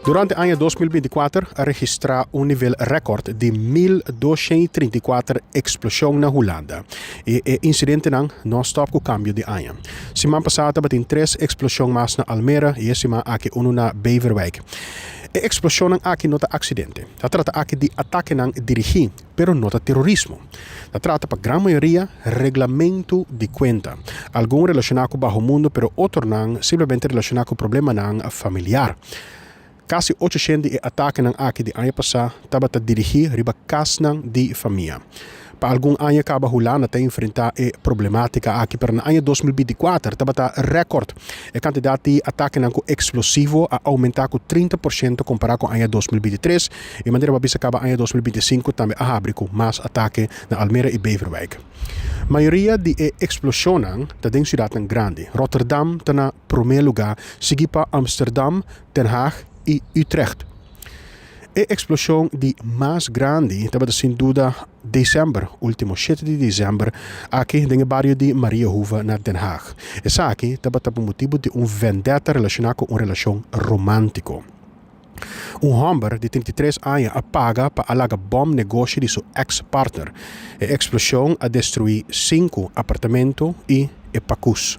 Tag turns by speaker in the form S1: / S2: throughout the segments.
S1: Durante el año 2024, registra un nivel récord de 1.234 explosiones en Holanda. E incidente non stop con cambio di año. Semana passata batin 3 explosiones más na Almere e semana anche uno na Beverwijk. E explosionen anche nota accidente. Dat trata anche di attacchi nang dirigi, pero nota terrorismo. Dat trata per gran mayoría reglamento di cuenta. Algún relacionado con bajo mundo, pero otro nang simplemente relacionado con problema nang familiar. Quasi 800 attacchi nang aki di anno passado tabata dirigi riba kas nang di famiglia. Pa algum anno acaba Holanda te enfrentar problematica aqui per l'anno 2024 tabata record e Kantidat di attacchi nang explosivo a aumentar com 30% comparado com l'anno 2023 e maneira babisa acaba l'anno 2025 também a abrir com mais attacchi na Almere e Beverwijk. Maioria di explosionen da den ciudad grande. Rotterdam tá na primeiro lugar, seguido pa Amsterdam, Den Haag e Utrecht. A explosão de mais grande estava sem dúvida dezembro, último 7 de dezembro, aqui no bairro de Mariahoeve, na Den Haag. Essa aqui estava por motivo de vendetta relacionado com uma relação romântico. Homem de 33 anos apaga para alaga bom negócio de seu ex-partner. A explosão a destruir 5 apartamentos e pacus.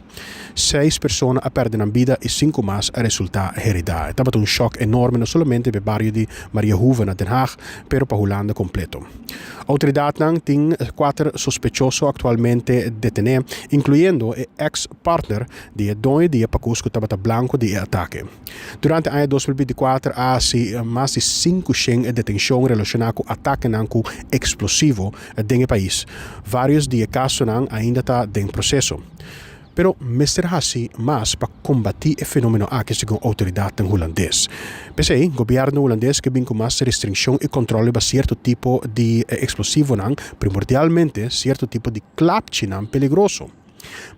S1: 6 pessoas a perder a vida e 5 mais a resultar heredar. Estava um choque enorme, não somente no bairro de Mariahoeve, na Den Haag, pero para Holanda completo. Autoridades têm 4 sospechosos atualmente detenidos, incluindo o ex-partner de dono de pacus que estava branco de ataque. Durante o ano 2024, há mais de 500 detenções relacionadas com ataque com explosivo no país. Vários de casos ainda estão em processo. Pero Mr. Hassi mas para combater o fenômeno aqui segundo a autoridade holandesa. Pese o governo holandês que vem com mais restrição e controle para certo tipo de explosivo, primordialmente certo tipo de clapche peligroso.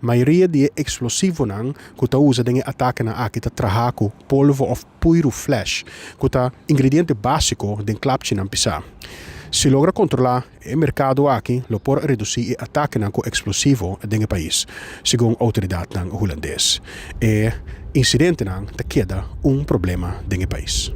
S1: Maioria de explosivo que está usado em ataque aqui está trabalhando polvo ou puro flash, que está ingrediente básico de clapche pisar. Se logra controlar o mercado aqui, lo pode reduzir o ataque com explosivo no país, segundo a autoridade holandesa. E incidente te queda problema no país.